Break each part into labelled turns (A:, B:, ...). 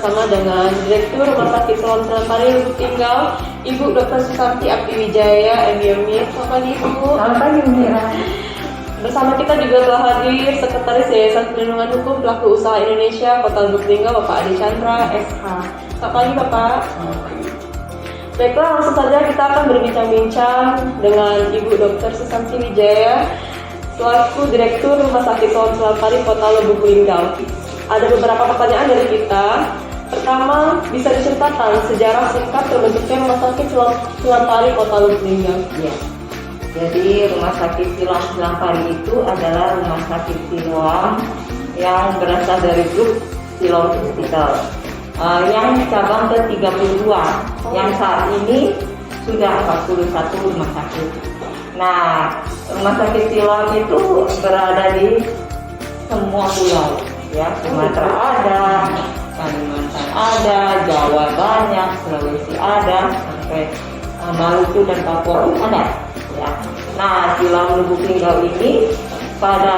A: bersama dengan Direktur Rumah Sakit Siloam Senapari Lubuk Linggau, Ibu Dr. Susanti Abdiwijaya, MDM. Selamat pagi Ibu.
B: Selamat pagi Mira.
A: Bersama kita juga telah hadir Sekretaris Yayasan Perlindungan Hukum Pelaku Usaha Indonesia Kota Lubuk Linggau, Bapak Adi Chandra, SH. Selamat pagi Bapak. Baiklah, langsung saja kita akan berbincang-bincang dengan Ibu Dr. Susanti Wijaya selaku Direktur Rumah Sakit Siloam Senapari Kota Lubuk Linggau. Ada beberapa pertanyaan dari kita. Pertama, bisa diceritakan sejarah singkat terbentuknya Rumah Sakit Siloam Senapari Kota Lubuk Linggau?
B: Ya. Jadi Rumah Sakit Siloam Senapari itu adalah rumah sakit Siloam yang berasal dari grup Siloam Hospital yang cabang ke-32, yang saat ini sudah 41 rumah sakit. Nah, Rumah Sakit Siloam itu berada di semua pulau, ya, Sumatera ada, Kalimantan ada, Jawa banyak, Sulawesi ada, sampai Maluku dan Papua pun ada. Ya. Nah, Siloam Lubuk Linggau ini pada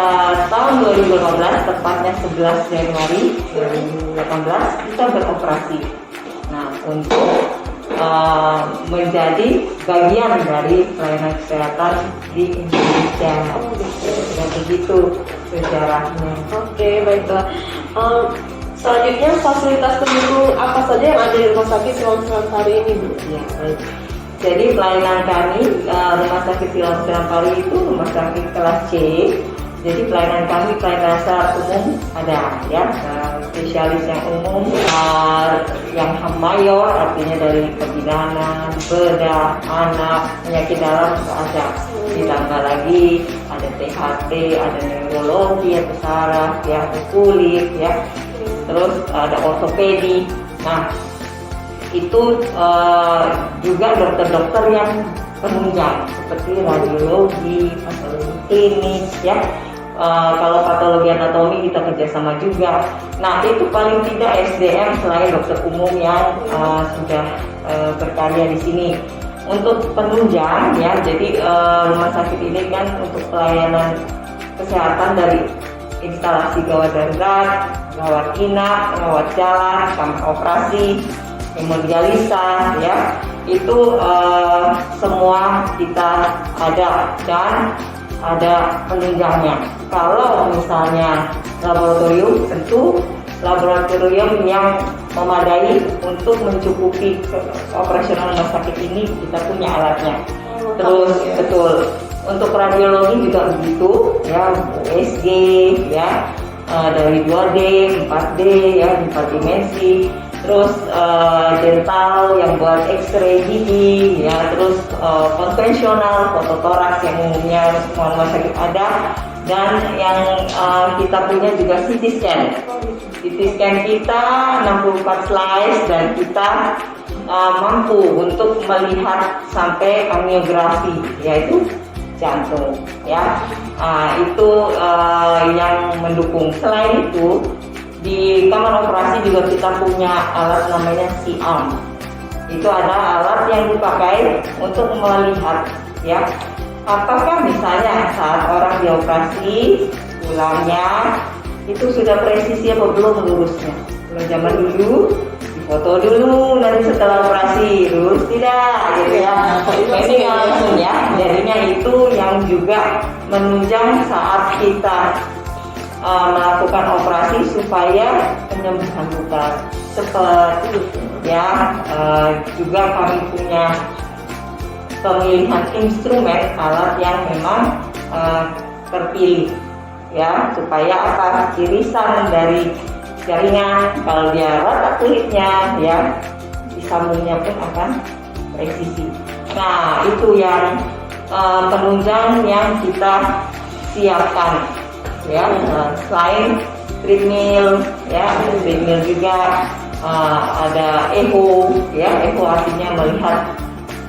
B: tahun 2015, tepatnya 11 Januari 2018, kita beroperasi. Nah, untuk menjadi bagian dari pelayanan kesehatan di Indonesia. Dan begitu sejarahnya.
A: Oke, baiklah. Selanjutnya, fasilitas pendukung apa saja yang ada di Rumah Sakit Siloam Senapari ini, Bu?
B: Ya, baik. Jadi pelayanan kami Rumah Sakit Siloam Senapari itu rumah sakit kelas C. Jadi pelayanan kami pelayanan dasar umum ada, ya, spesialis yang umum, yang mayor artinya dari kebidanan, bedah, anak, penyakit dalam ada. Ditambah lagi ada THT, ada neurologi, ada saraf, ya, ada kulit, ya. Terus ada ortopedi. Nah, itu juga dokter-dokter yang penunjang seperti radiologi, patologi klinis, ya. Kalau patologi anatomi kita kerjasama juga. Nah, itu paling tidak SDM selain dokter umum yang sudah berkarya di sini. Untuk penunjang, ya, jadi rumah sakit ini kan untuk pelayanan kesehatan dari instalasi gawat darurat, gawat inap, gawat jalan, kamar operasi, hemodialisa, ya, itu semua kita ada dan ada penunjangnya. Kalau misalnya laboratorium, tentu laboratorium yang memadai untuk mencukupi operasional rumah sakit ini kita punya alatnya. Terus betul untuk radiologi juga begitu, ya, USG, ya, dari 2D, 4D, ya, 4 dimensi. Terus dental yang buat X-ray gigi, ya, terus konvensional fototoraks yang umumnya semua rumah sakit ada, dan yang kita punya juga CT scan. CT scan kita 64 slice dan kita mampu untuk melihat sampai angiografi, yaitu jantung, ya. Itu yang mendukung. Selain itu, di kamar operasi juga kita punya alat namanya C-arm. Itu ada alat yang dipakai untuk melihat, ya, apakah misalnya saat orang dioperasi tulangnya itu sudah presisi apa belum lurusnya. Kalau zaman dulu difoto dulu, nanti setelah operasi lurus tidak, gitu ya. Ini langsung, ya. Jadinya itu yang juga menunjang saat kita melakukan operasi supaya penyembuhan luka cepat, ya. Juga kami punya pemilihan instrumen alat yang memang terpilih, ya, supaya apa, irisan dari jaringan kalau dia rata kulitnya, ya, disambungnya pun akan presisi. Nah, itu yang penunjang yang kita siapkan, ya. Selain treadmill, ya, treadmill juga ada echo, ya. Echo artinya melihat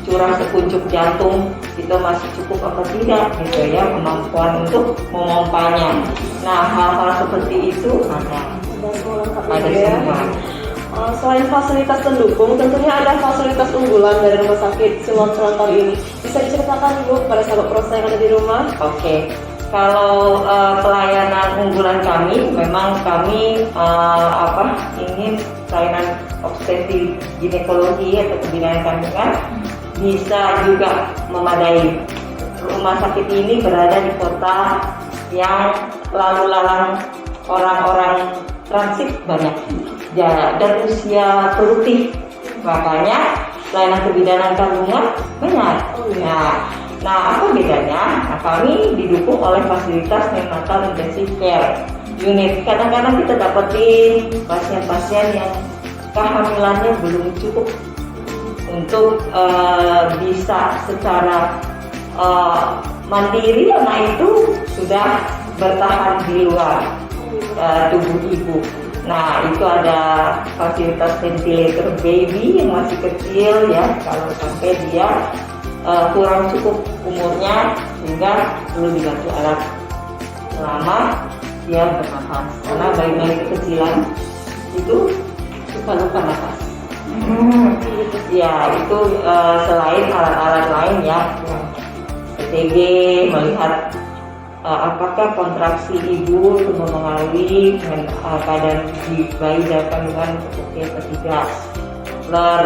B: curah sekuncup jantung itu masih cukup apa tidak, gitu, ya, kemampuan untuk memompanya. Nah, hal-hal seperti itu ada semua.
A: Selain fasilitas pendukung, tentunya ada fasilitas unggulan dari Rumah Sakit Siloam Senapari ini. Bisa diceritakan, Bu, pada sahabat proses yang ada di rumah?
B: Oke. Kalau pelayanan unggulan kami, memang kami ingin pelayanan obstetri ginekologi atau kebidanan kandungan bisa juga memadai. Rumah sakit ini berada di kota yang lalu lalang orang-orang transit banyak dan usia produktif, makanya pelayanan kebidanan kandungan banyak. Nah, apa bedanya? Nah, kami didukung oleh fasilitas neonatal intensive care unit. Kadang-kadang kita dapetin pasien-pasien yang kehamilannya belum cukup untuk bisa secara mandiri, anak itu sudah bertahan di luar tubuh ibu. Nah, itu ada fasilitas ventilator baby yang masih kecil ya, kalau sampai dia kurang cukup umurnya sehingga perlu dibantu alat selama dia bernafas, karena bayi-bayi kekecilan itu suka lupa nafas. Ya, itu selain alat-alat lain ya, ECG, melihat apakah kontraksi ibu mempengaruhi keadaan di bayi dalam kandungan seperti atau tidak,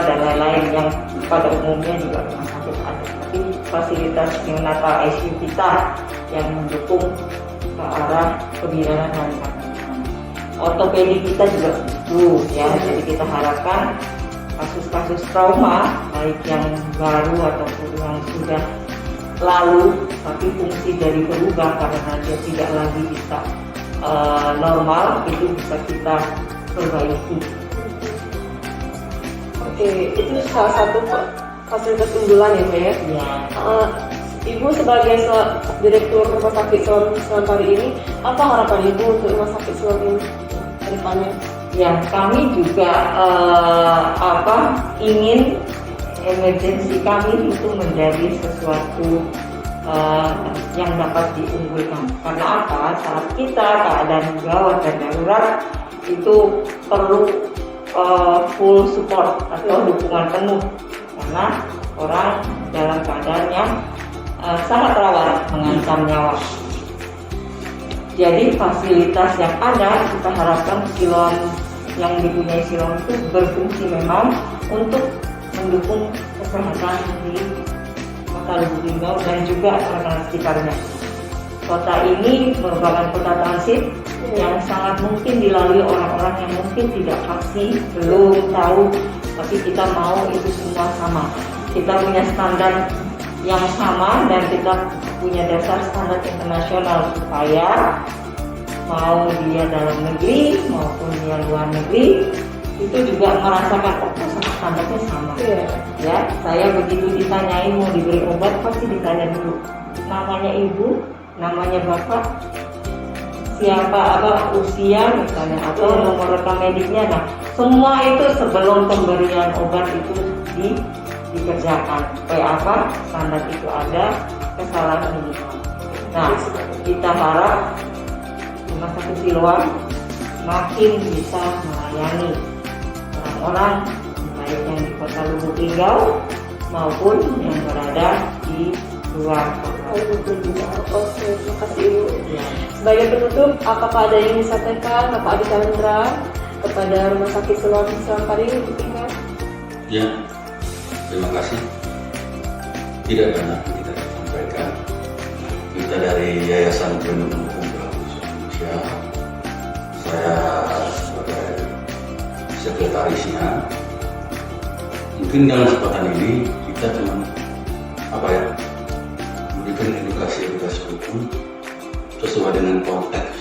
B: dan lain-lain yang pada umumnya juga rumah sakit ada. Tapi fasilitas neonatal ICU kita yang mendukung ke arah kebidanan dan ortopedi kita juga begitu ya. Jadi kita harapkan kasus-kasus trauma baik yang baru ataupun yang sudah lalu tapi fungsi dari berubah karena dia tidak lagi bisa normal, itu bisa kita perbaiki.
A: Oke, itu salah satu fasilitas unggulan ya, Mbak ya?
B: Ya.
A: Ibu sebagai direktur rumah sakit Selampari ini, apa harapan Ibu untuk rumah sakit Selampari ini ke depannya?
B: Ya, kami juga ingin emergensi kami itu menjadi sesuatu yang dapat diunggulkan. Karena apa? Saat kita keadaan gawat dan darurat itu perlu full support atau dukungan penuh, karena orang dalam keadaan yang sangat rawan mengancam nyawa. Jadi fasilitas yang ada kita harapkan Siloam yang dipunyai Siloam itu berfungsi memang untuk mendukung kesehatan di Kota Lubuk Linggau dan juga orang-orang sekitarnya. Kota ini merupakan kota transit yang sangat mungkin dilalui orang-orang yang mungkin tidak pasti, belum tahu, tapi kita mau itu semua sama. Kita punya standar yang sama dan kita punya dasar standar internasional supaya mau dia dalam negeri maupun dia luar negeri itu juga merasakan standarnya sama. Ya, saya begitu ditanyain mau diberi obat pasti ditanya dulu namanya ibu, namanya bapak, siapa, usia misalnya, atau nomor rekam mediknya. Nah, semua itu sebelum pemberian obat itu dikerjakan. Supaya apa? Standar itu ada, kesalahan minimal. Nah, kita harap Rumah Sakit Siloam makin bisa melayani orang-orang baik yang di Kota Lubuk Linggau maupun yang berada di luar kota.
A: Oke, terima kasih Ibu. Ya. Sebagai penutup, apakah ada yang disampaikan Bapak Adi Chandra kepada Rumah Sakit Siloam Selampari untuk tinggal?
C: Ya, terima kasih. Tidak banyak yang kita sampaikan. Kita dari Yayasan Pelindung Hukum Pelaku Usaha Indonesia, saya sebagai sekretarisnya. Mungkin dalam kesempatan ini kita cuma memberikan edukasi hukum sesuai dengan konteks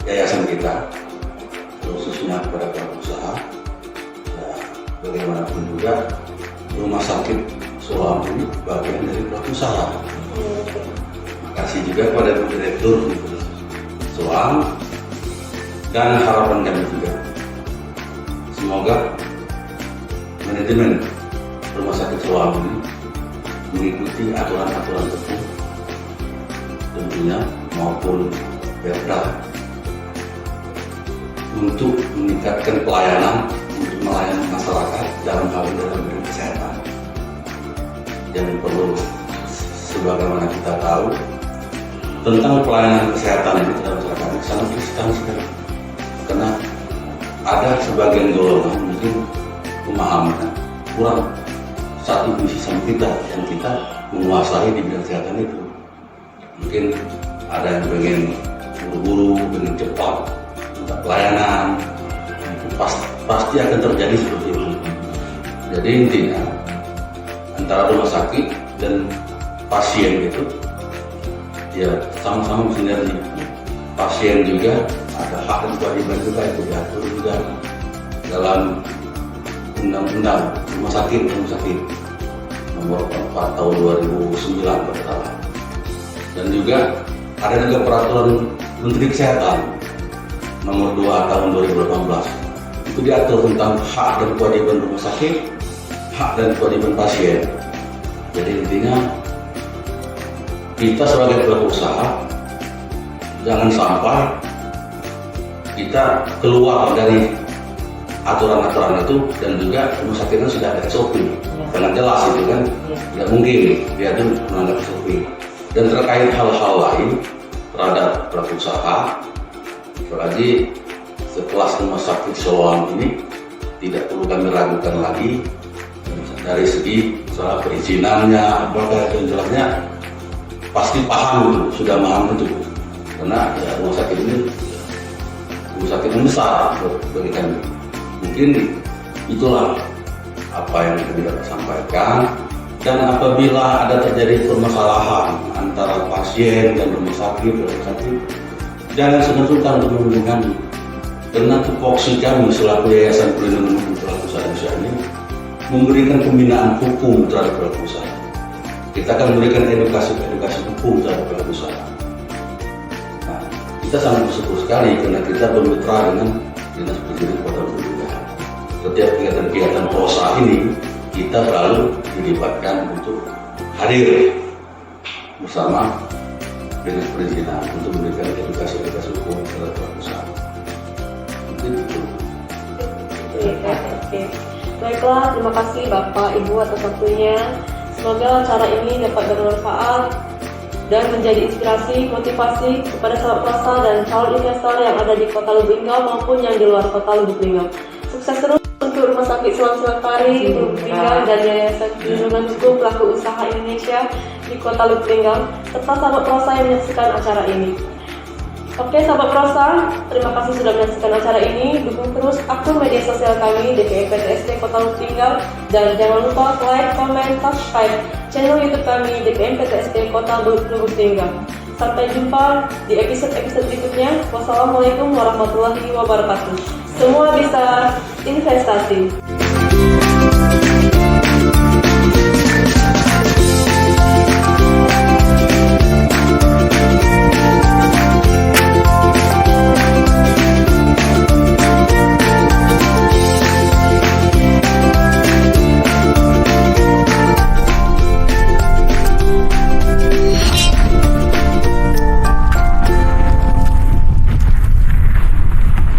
C: yayasan kita, khususnya kepada pelaku usaha. Bagaimanapun juga Rumah Sakit Siloam ini bagian dari pelaku usaha. Terima kasih juga kepada Direktur Siloam, dan harapan kami juga semoga manajemen Rumah Sakit Siloam ini mengikuti aturan-aturan hukum tentunya maupun perda untuk meningkatkan pelayanan untuk melayani masyarakat dalam hal bidang kesehatan. Yang perlu sebagaimana kita tahu tentang pelayanan kesehatan di dalam masyarakat ini sangat riskan sekali. Karena ada sebagian golongan mungkin pemahaman kurang satu visi sama kita yang kita menguasai di bidang kesehatan itu. Mungkin ada yang pengen buru-buru, pengen cepat, minta pelayanan, itu pasti akan terjadi seperti itu. Jadi intinya antara rumah sakit dan pasien itu ya sama-sama sinergi. Pasien juga ada hak dan kewajiban juga itu diatur juga dalam undang-undang rumah sakit nomor 4 tahun 2009 pertama. Dan juga ada juga peraturan Menteri Kesehatan nomor 2 tahun 2018. Itu diatur tentang hak dan kewajiban rumah sakit, hak dan kewajiban pasien. Jadi intinya kita sebagai pelaku usaha jangan sampai kita keluar dari aturan-aturan itu, dan juga rumah sakitnya sudah ada SOP sangat jelas itu kan. Tidak mungkin dia itu melanggar SOP. Dan terkait hal-hal lain terhadap pelaku usaha, apalagi sekelas rumah sakit Siloam ini tidak perlu kami ragukan lagi dari segi soal perizinannya, apakah itu jelasnya pasti paham itu, sudah paham itu. Karena ya, rumah sakit ini besar bagi kami. Mungkin itulah apa yang kita sampaikan. Dan apabila ada terjadi permasalahan antara pasien dan rumah sakit, jangan segan-segan untuk menghubungi kami. Karena tupoksi kami selaku Yayasan Pelindungan Hukum Pelaku Usaha Indonesia ini memberikan pembinaan hukum terhadap pelaku usaha. Kita akan memberikan edukasi hukum terhadap pelaku usaha. Nah, kita sangat bersyukur sekali karena kita bermitra dengan Dinas Perizinan Kota Lubuk. Setiap kegiatan PROSA ini kita selalu dilibatkan untuk hadir bersama Dinas Perizinan untuk memberikan edukasi hukum terhadap pelaku usaha. Mungkin itu.
A: Oke. Baiklah, terima kasih Bapak Ibu atas waktunya. Semoga acara ini dapat bermanfaat dan menjadi inspirasi, motivasi kepada sahabat PROSA dan calon investor yang ada di Kota Lubuk Linggau maupun yang di luar Kota Lubuk Linggau. Sukses terus untuk Rumah Sakit Selang Pari, Lubuk Linggau, dan Yayasan Pelindungan Hukum Pelaku Usaha Indonesia di Kota Lubuk Linggau, serta sahabat PROSA yang menyaksikan acara ini. Oke sahabat PROSA, terima kasih sudah menyaksikan acara ini. Dukung terus akun media sosial kami DPM PTSD Kota Lubuk Linggau, dan jangan lupa like, comment, subscribe channel YouTube kami DPM PTSD Kota Lubuk Linggau. Sampai jumpa di episode-episode berikutnya. Wassalamualaikum warahmatullahi wabarakatuh. Semua bisa investasi.